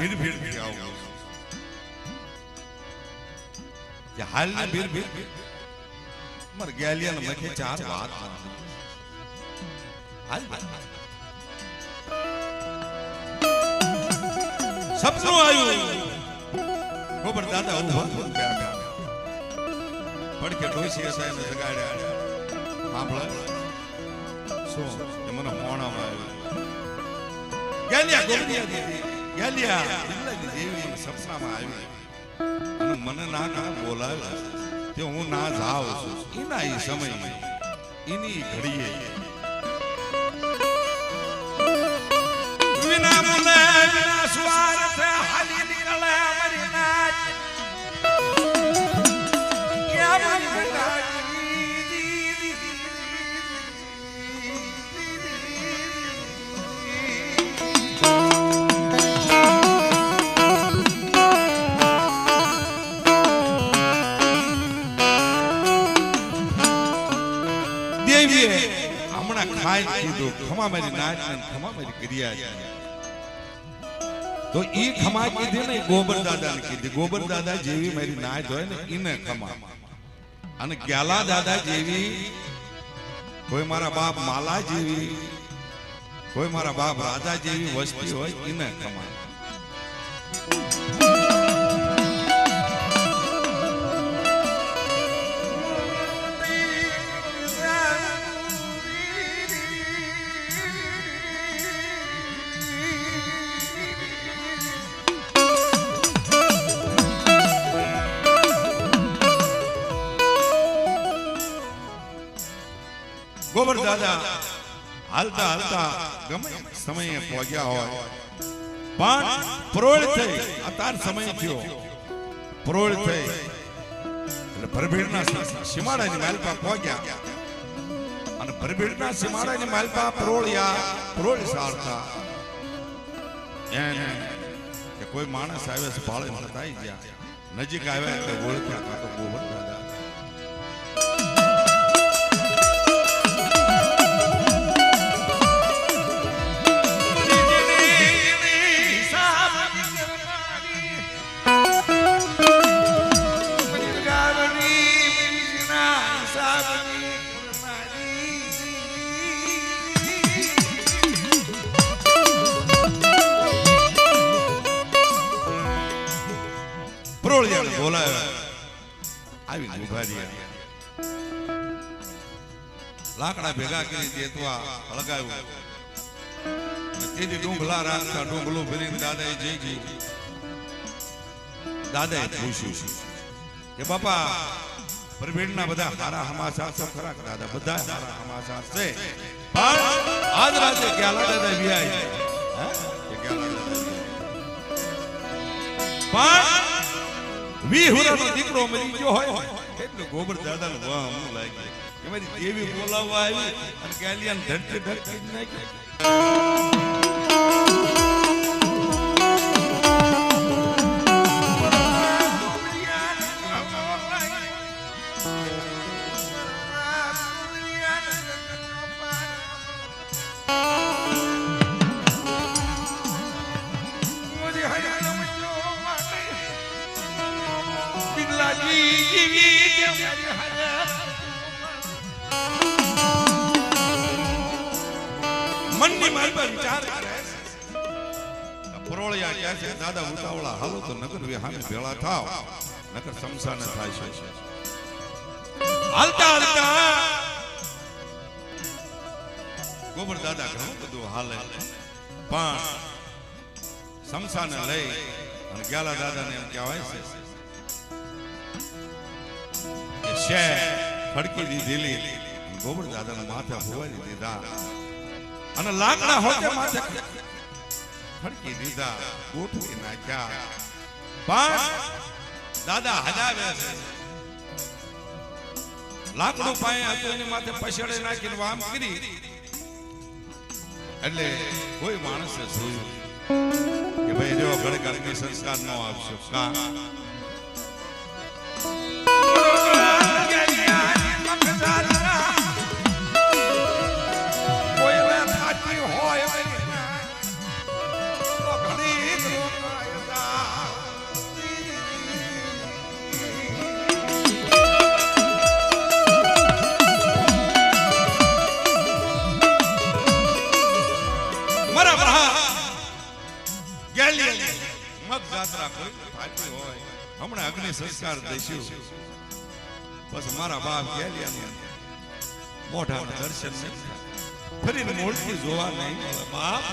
ભીડ ભીડ થી આવું કે હાલ ને ભીડ ભીડ મર ગેલિયા ને મખે ચાર વાત હાલ સપનું આવ્યું ગોબર દાદા ઉભા પડકે ડોસી હતા એને જગાડ્યા સાંભળે શું એ મને મોણામાં આવ્યું ગેલિયા ગોબરિયા દેવી ગેલિયા દિલ્લાની દેવી સપનામાં આવી અને મને ના ના બોલાવે તે હું ના જાઉં છું એના એ સમય એની ઘડીએ વિના બોલે વિના સ્વાર્થ હાલી નીકળે અમારી નાચ હમણાં ખાઈ કીધું ખમા મારી નાચ ને ખમા મારી ક્રિયા તો ઈ ખમા કીધી ને ગોબર દાદા ને કીધી ગોબર દાદા જેવી મારી નાચ હોય ને ઈને ખમા અને ગ્યાલા દાદા જેવી કોઈ મારા બાપ માલા જેવી કોઈ મારા બાપ રાજા જેવી વસ્તી હોય ઈને ખમા ગોબર દાદા હાલતા હાલતા ગમે સમયે પહોંચ્યા હોય પણ પ્રોળ થઈ અતાર સમય થયો પ્રોળ થઈ એટલે ભરભીડના સીમાડાની માલપા પહોંચ્યા અને ભરભીડના સીમાડાની માલપા પ્રોળ સારતા એને કે કોઈ માણસ આવે છે ભાળે મળતા આવી ગયા નજીક આવ્યા એટલે ઓળખ્યા કાં તો ગોબર દાદા લાકડા ભેગા કરી દેતવા લગાવ્યું તેથી ડુંગલા રાખતા ડુંગલું ભરીને દાદાએ જઈ ગઈ દાદાએ પૂછ્યું કે બાપા પ્રવીણના બધા સારા સમાચાર તો ખરા દાદા બધા સારા સમાચાર છે પણ આજ રાતે ગ્યાલા દાદા વિયાય કે ગ્યાલા દાદા પણ વીહુરાનો દીકરો મરી ગયો હોય એટલે ગોબર દાદાનું વાહ હું લાગી કે મારી દેવી બોલાવવા આવી અને ગેલિયાને ધરતી ધરતી નાખી મનની મારી પર વિચાર કરે પરોળિયા કહે છે દાદા ઉતાવળા હાલો તો નગર વિહામે ભેળા થાવ નગર સમસાન થાય છે હાલતા હાલતા ગોબર દાદા ઘણું બધું હાલે પણ સમસાને લઈ અને ગ્યાલા દાદાને એમ કહેવાય છે કે શે ફડકી દીધેલી ગોબર દાદાના માથે હોવારી દીધા અને લાકડા હોતે માથે ફડકી દીધા ગોઠવી નાખ્યા પણ દાદા હજાવે છે લાકડું પાયે હતું એની માથે પછડે નાખીને વામ કરી એટલે કોઈ માણસે જોયું કે ભાઈ જો ઘડીક અગ્નિ સંસ્કાર ન આપશો કા કોઈ ફાટી હોય હમણાં અગ્નિ સંસ્કાર દઈશું પછી મારા બાપ ગેલિયાનું મોઢાના દર્શન નહીં ફરીને મૂળથી જોવા નહીં મળે બાપ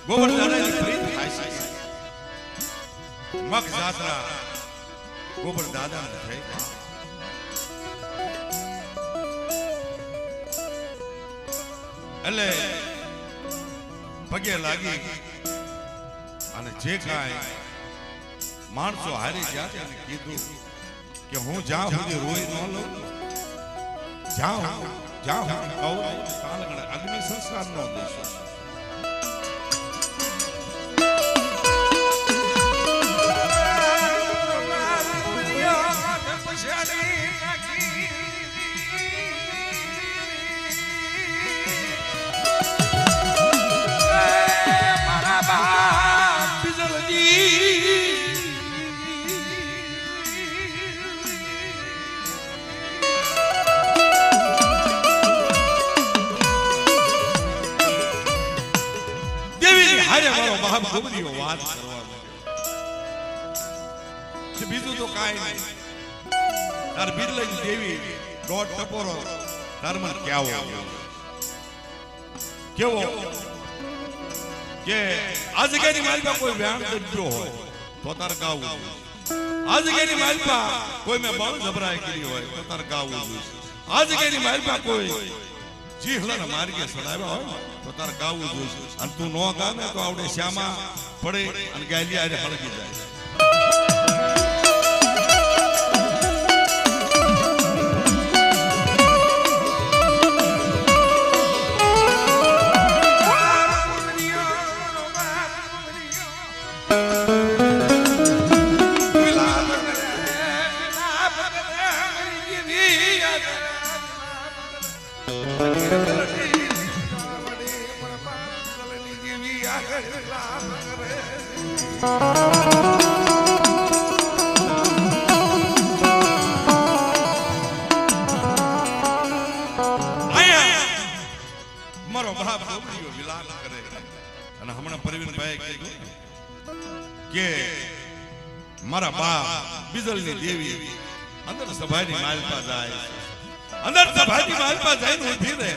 ગોબર દાદાની પ્રીત થાય છે મગ જાત્રા ગોબર દાદાને થઈ એટલે પગે લાગી અને જે કાંઈ માણસો હારી ગયા એને કીધું કે હું જ્યાં સુધી રોઈ ન લઉં જ્યાં હું કહું અગ્નિ સંસ્કાર નો દઈશું વાત કરવા બીજું તો કાંઈ નહીં તાર બિરલાની દેવી દોઢ ટપોરો તાર મને કેવો કે આ જગ્યાની માલિકા કોઈ વ્યાણ કરજો હોય તો તાર ગાવું આ જગ્યાની માલિકા કોઈ મેં બળ જબરાઈ કરી હોય તો તાર ગાવું જોઈએ આ જગ્યાની માલિકા કોઈ જીહલાના માર્ગે સડાવ્યા હોય તો તારે ગાવું જોઈએ અને તું નો ગાને તો આવડે શ્યામા પડે અને ગાયલી આરે હળગી જાય મારો બાપ ગોબડીઓ વિલાપ કરે અને હમણાં પ્રવીણભાઈ કીધું કે મારા બાપ બિજલની દેવી અંદર સભાની માલપા જાય અંદર સભાની માલપા જઈને ઊભી રહે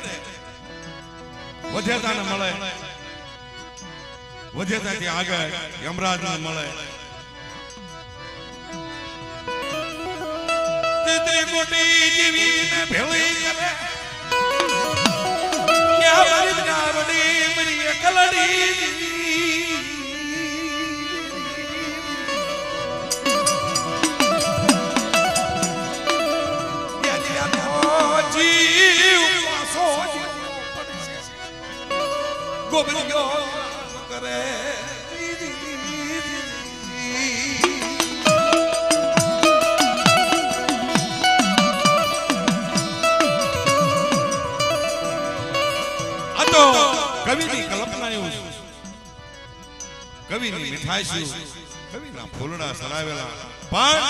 વધેતાને મળે વધેતાથી આગળ યમરાજને મળે તે મોટી દેવીને ભેળી કરે કવિની કલ્પના એવું કવિની મીઠાઈ કવિના ફૂલડા સરાવેલા પણ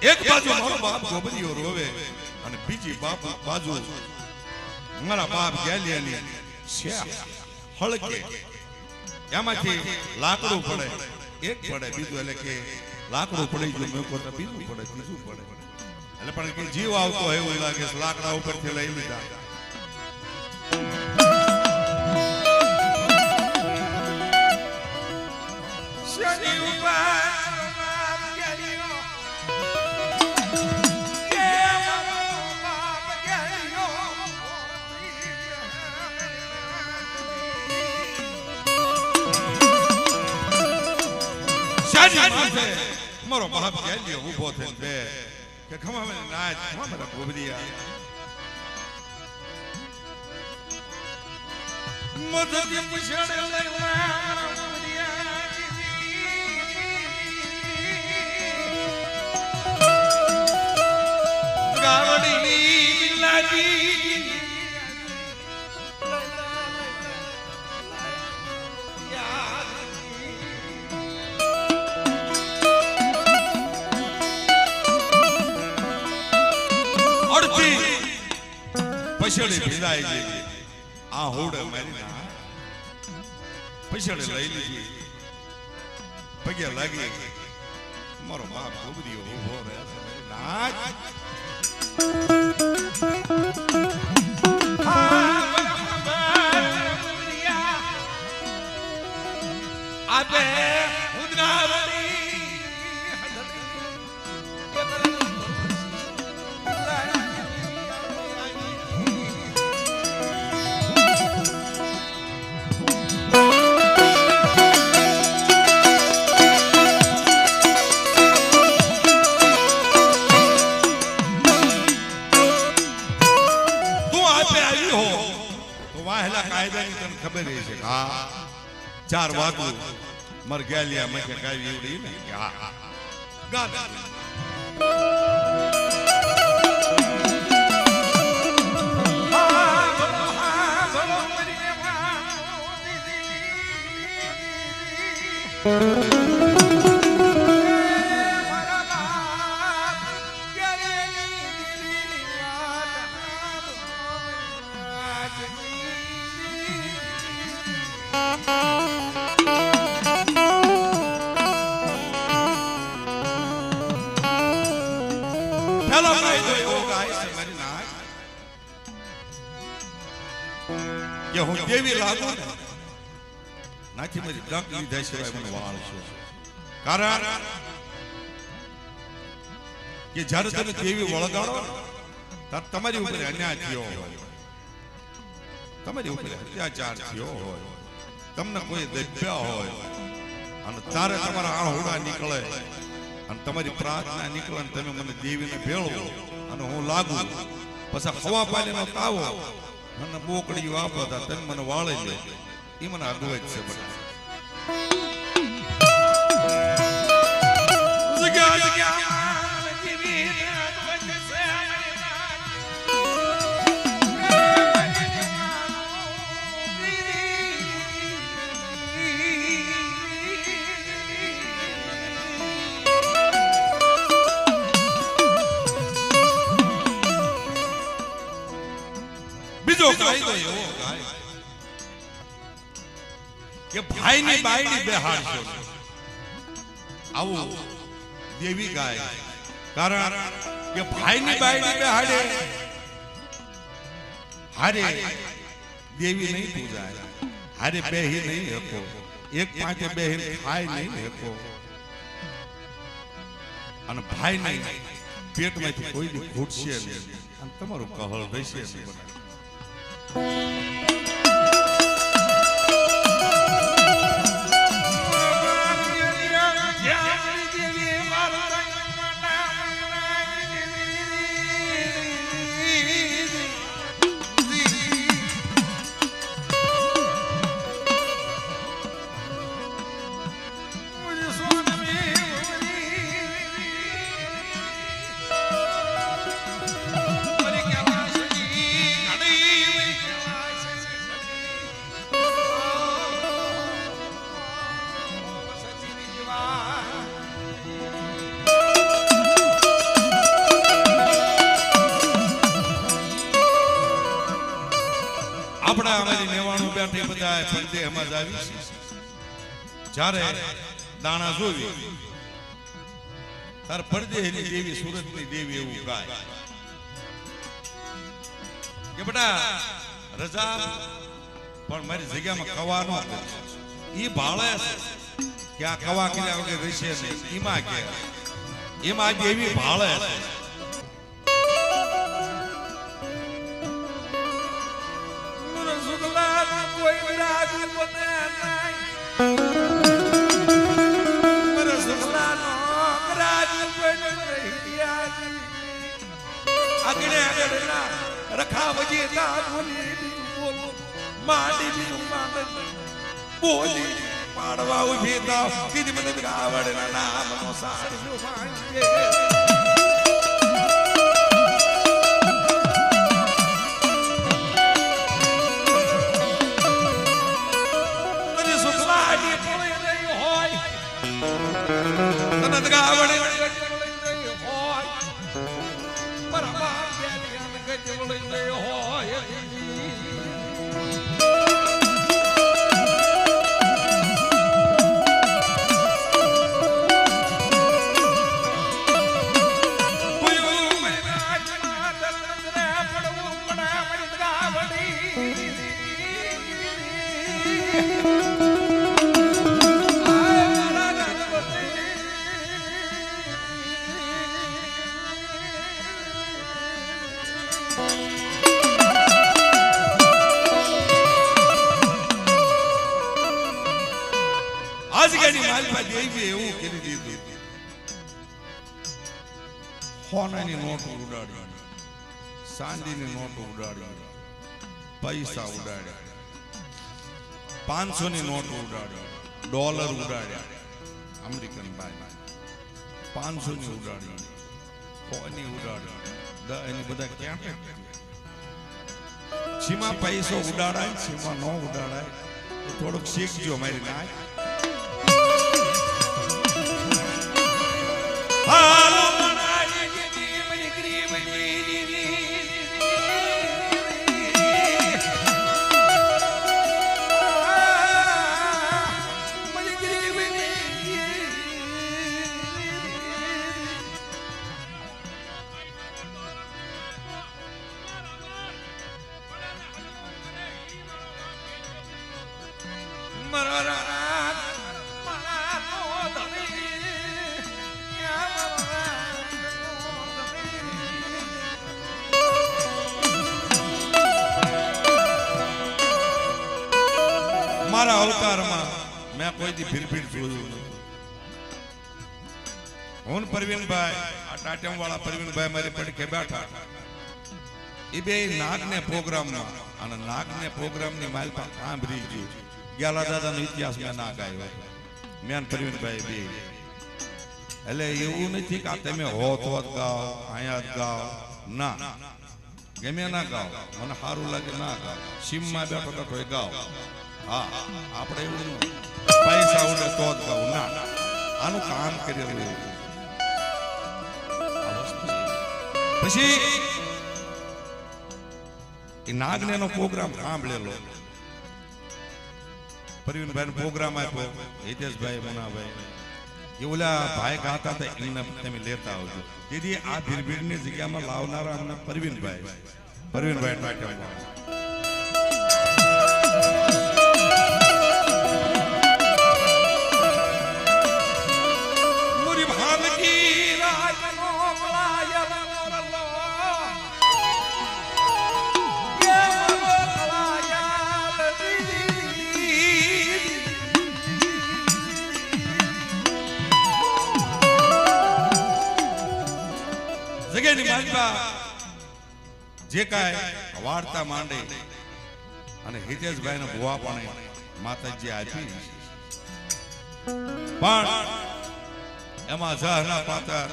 એક બાજુ મારો બાપ ગોબરીઓ રોવે અને બીજી બાજુ મારા બાપ ગેલિયાની હળકે એમાંથી લાકડું પડે એક પડે બીજું એટલે કે લાકડું પડી ગયું મેકો તો બીજું પડે ત્રીજું પડે એટલે પણ કે જીવ આવતો હોય એવું લાગે લાકડા ઉપરથી લઈ લીધા મારો બાપ ગેલિયો ઉભો થઈને બે કે ખમા મને નાચ ખમા મારા ગોબરિયા મધ્ય પછડે લેવા ગોબરિયા ગાવડી લાગી પછડી ભીલાઈ ગઈ આ હોડ મારી ના પછડી લઈ લીધી પગે લાગી મારો બાપ ગોબરીઓ ઉભો રહે નાચ આપે કાયદાની તને ખબર છે હા 4 વાગુ મર ગયાલિયા મકે કાવી એવડી ને હા ગાના કે હું દેવી લાગુ ને નાથી મારી ડંક લીધા સિવાય મને વાળ છો કારણ કે જ્યારે તમે દેવી વળગાડો ત્યારે તમારી ઉપર અન્યાય થયો હોય તમારી ઉપર અત્યાચાર થયો હોય તમને કોઈ દબ્યા હોય અને તારે તમારા આહોડા નીકળે અને તમારી પ્રાર્થના નીકળે અને તમે મને દેવીને ભેળવો અને હું લાગુ પછી હવા પાણીનો તાવો મને બોકડી વાપરતા તને મને વાળે લે એ મને અગવજ છે બધા બીજો કાયદો એવો ગાય કે ભાઈની બાયડી બેહાડશો આવું દેવી ગાય કારણ કે ભાઈની બાયડી બેહાડે હારે દેવી નહીં પૂજાય હારે બેહી નહીં હકો એક પાંચે બેહીન ખાય નહીં હકો અને ભાઈ નહીં પેટમાંથી કોઈ દી ઘૂટશે નહીં અને તમારું કહળ રહેશે નહીં આપણા અમારી 99 બેઠી બધા ફરતે એમાં જ આવી જ્યારે દાણા જોવી તાર પરદેહની દેવી સુરતની દેવી એવું ગાય કે બેટા રજા પણ મારી જગ્યામાં કવા ન કરે ઈ ભાળે કે આ કવા કર્યા વગર રહેશે નહીં ઈમાં કે એમાં દેવી ભાળે રખા વજી બોલી પાડવા ઉભી થાવ કીધી મને આવડે નામનો સારું આજગાની માલપા દેવી એવું કરી દીધું સોનાની નોટ ઉડાડી ચાંદીની નોટ ઉડાડી પૈસા ઉડાડ્યા 500 ની નોટ ઉડાડી ડોલર ઉડાડ્યા અમેરિકન ભાઈ 500 ની ઉડાડી કોની ઉડાડી એની બધા ક્યાં સીમા પૈસો ઉડાડાય સીમા નો ઉડાડાય થોડુંક શીખજો મારી નાય હાલો મનારી દીદી મની ગ્રી મની દીદી મની ગ્રી મની મારા અવતારમાં મેં કોઈ દી ભીડ જોયું નથી હું પરવીનભાઈ આ ટાટમ વાળા પરવીનભાઈ મારી પડખે બેઠા એ બે નાગને પ્રોગ્રામમાં અને નાગને પ્રોગ્રામની માલપા સાંભળી ગયું ગ્યાલા દાદાનો ઇતિહાસ મેં ના ગાયો મેં પરવીનભાઈ બે એટલે એવું નથી કે તમે હોત ગાઓ અહીંયા ગાઓ ના ગમે ના ગાઓ મને સારું લાગે ના ગાઓ સીમમાં બેઠો બેઠો એ ગાઓ હા આપણે એવું પૈસા ઉડે તો જ ગાવું ના આનું કામ કરેલું પછી એ નાગને નો પ્રોગ્રામ સાંભળેલો પરવીનભાઈ નો પ્રોગ્રામ આપ્યો હિતેશભાઈ મુનાભાઈ એ ઓલા ભાઈ ગાતા હતા એમને તમે લેતા આવજો દીદી આ ભીડ ની જગ્યામાં લાવનારા અમને પરવીનભાઈ ટાટમ જગ્યાની માલપા જે કાંઈ વાર્તા માંડે અને હિતેશભાઈ નો ભુવા પણ માતાજી આપી પણ એમાં જહના પાત્ર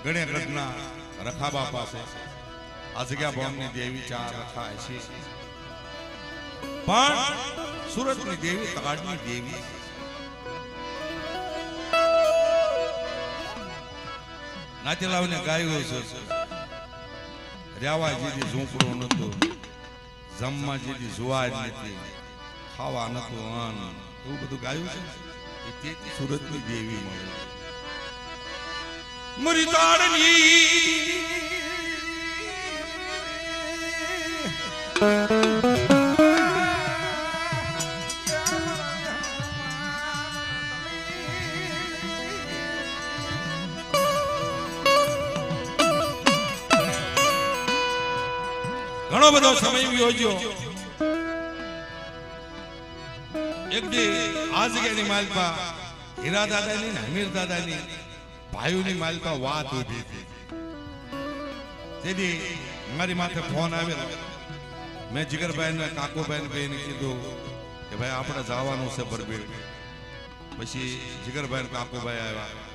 ગણેગઢના રખાબા પાસે આ જગ્યા બોમની દેવી ચાર રખાય છે પણ સુરતની દેવી તગાડની દેવી નાચેલાઓને ગાયું છે રેવા જેથી ઝૂંપડું નતું જમવા જેથી જુવાર નથી ખાવા નતું અન્ન એવું બધું ગાયું છે તેથી સુરતની દેવી મળે મરી તાડની ઘણો બધો સમય યોજ્યો એક દી આ જગ્યાની માલપા હીરા દાદાની ને હમીર દાદાની ભાઈઓની માલપા વાત ઉભી હતી તેથી મારી માથે ફોન આવેલો મેં જીગરભાઈ ને કાકુભાઈ ને કીધું કે ભાઈ આપણે જવાનું છે બરબીર પછી જીગરભાઈ ને કાકુભાઈ આવ્યા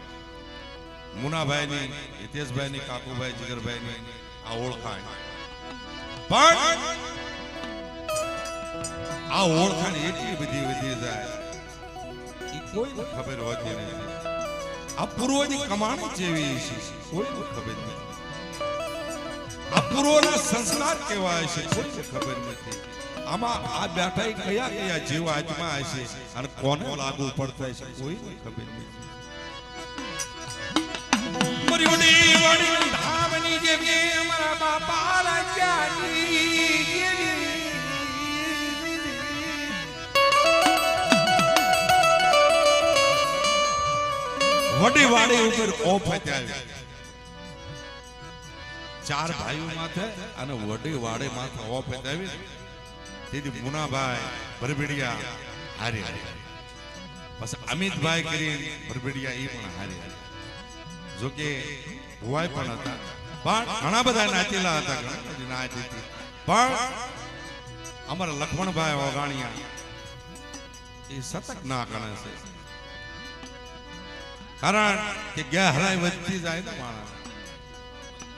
મુનાભાઈ ની હિતેશભાઈ ની કાકુભાઈ જીગરભાઈ ની આ ઓળખાણ પણ આ ઓળખાણ એટલી બધી વધી જાય એ કોઈને ખબર હોતી નથી આ પૂર્વની કમાણી જેવી છે કોઈને ખબર નથી આ પૂર્વના સંસ્કાર કેવા છે કોઈને ખબર નથી આમાં આ બેઠા કયા કયા જીવ આત્મા હશે અને કોને લાગુ પડતા છે કોઈને ખબર નથી મરિયોની વાડી ધામની જેવી અમારા બાપા રાજાની વડી વાડી ઉપર ઓફત આવી ચાર ભાઈઓ માથે અને વડી વાડી માથે ઓફત આવી તેથી મુનાભાઈ ભરભેડિયા હારી પછી અમિતભાઈ કરી ભરભેડિયા એ પણ હારી જોકે ભુવાઈ પણ હતા પણ ઘણા બધા નાચેલા હતા ઘણા બધી નાચ હતી પણ અમારા લક્ષ્મણભાઈ ઓગાણિયા એ સતત ના ગણે છે કારણ કે ગહેરાઈ વધતી જાય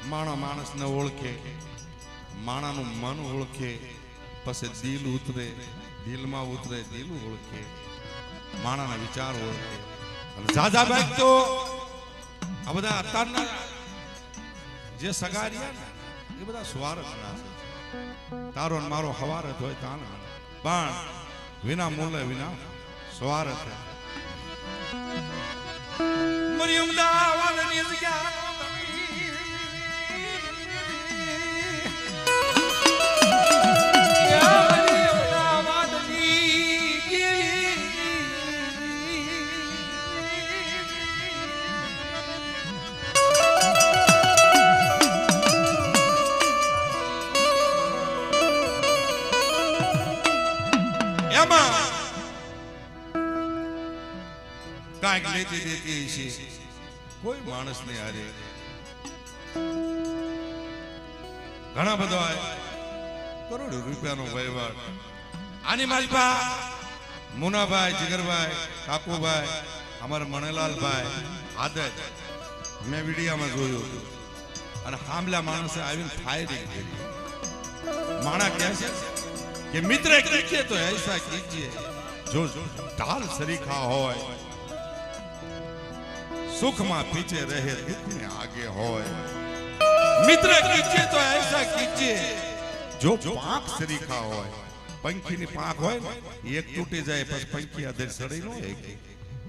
ને માણસને ઓળખે માણાનું મન ઓળખે પછી દિલ ઉતરે દિલમાં ઉતરે દિલ ઓળખે માણાના વિચાર ઓળખે અને જાજાભાઈ તો આ બધા અત્યારના જે સગારિયા ને એ બધા સ્વાર્થ ના છે તારો ને મારો હવારત હોય તાન પણ વિના મૂલ્ય વિના સ્વાર્થ મરિયમ દાવાની જગ્યા કાંઈક લેતી દેતી છે કોઈ માણસ ને હારે ઘણા બધા કરોડો રૂપિયાનો વહીવટ આની માલપા મુનાભાઈ જીગરભાઈ કાકુભાઈ અમારા મણેલાલભાઈ આદત મેં વિડીયામાં જોયું અને હામલા માણસે આવીને ફાયરિંગ કરી માણા કહે છે કે મિત્ર કીજીએ તો ऐसा कीजिए जो ढाल सरीखा હોય सुख में पीछे रहे दुख में आगे होए मित्र कीजिए तो ऐसा कीजिए जो पांख सरीखा होए पंखी ની પાંખ હોય એક તૂટી જાય પછી પંખી અધર સડી ન હોય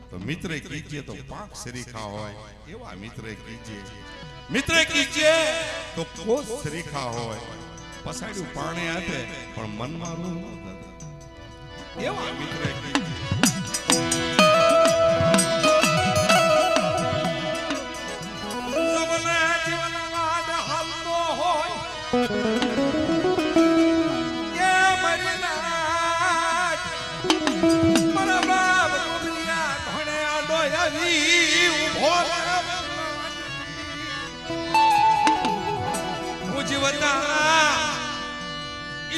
તો મિત્ર કીજીએ તો પાંખ સરીખા હોય એવા મિત્ર કીજીએ તો કોસ સરીખા હોય પસાડ્યું પાણી આપે પણ મનમાં રૂ ન કરે એવા મિત્ર કીજીએ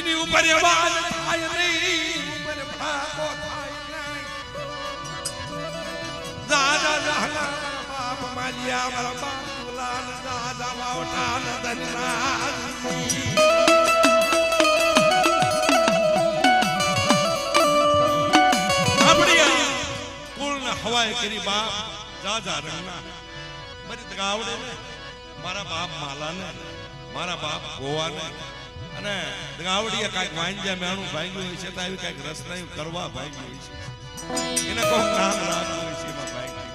इनी ऊपर आवाज थाय नहीं ऊपर भागो थाय नहीं दादा रहला बाप मालिया मारा बाप दुलान दादा बावटा नदना આપડિયા કુળના હવાય કરી બાપ જાજા રંગના બરી તગાવડે ને મારા બાપ માલા ને મારા બાપ ગોવા ને અને ગાવડીએ કાંઈક વાંજ્યા મેણું ભાંગ્યું હોય છે તો આવી કાંઈક રસનાયું કરવા ભાંગ્યું હોય છે એને કોઈ નામ રાખવું હોય છે એમાં ભાંગ્યું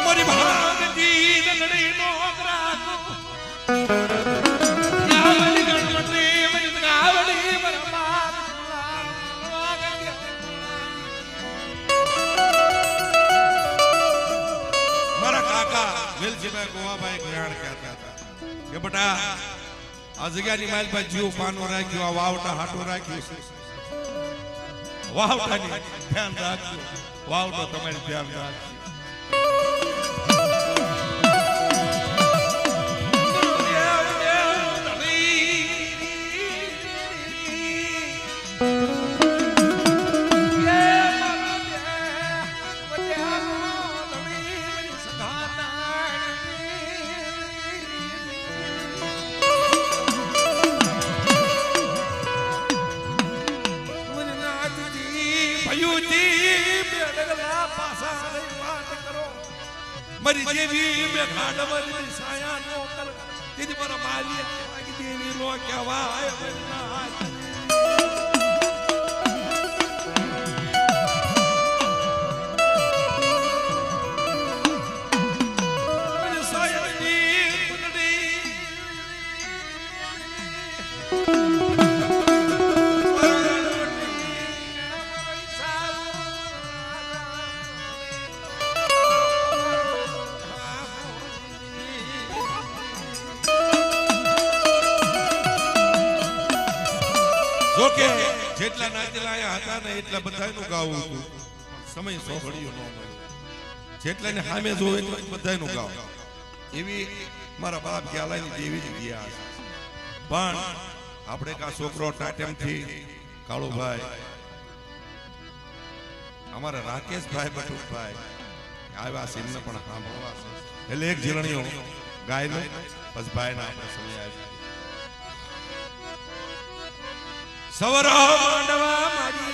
મારી ભાગજી દંડડી નો ગ્રાહકો ગાવડી ગણપતિ મારી ગાવડી મારા બાપ મારા કાકા વેલજીભાઈ ગોવાભાઈ ગ્રહણ કહેતા હતા કે બેટા આ જગ્યાની માલ પર જીવ પાનો રાખ્યો આ વાવટા હાટો રાખ્યો વાવટાની ધ્યાન રાખજો વાવટો તમારી ધ્યાન રાખજો मरी देवी में खाडवर साया नो कर तेरी पर मालिया की देवी लो क्या वाय જો કે જેટલા નાચેલા અહીંયા હતા ને એટલા બધાયનું ગાવું હતું સમય સોઘડિયો ન મળ્યો જેટલાને સામે જોવે એટલા બધાયનું ગાવ એવી મારા બાપ ગ્યાલાની દેવી જ ગયા છે પણ આપણે કા છોકરો ટાટેમથી કાળુભાઈ અમારા રાકેશભાઈ બટુકભાઈ આવ્યા છે એમને પણ સાંભળવા છે એટલે એક જીલણીઓ ગાય લો બસ ભાઈ ના આપણે સમય આવી સવરો માંડવા મારી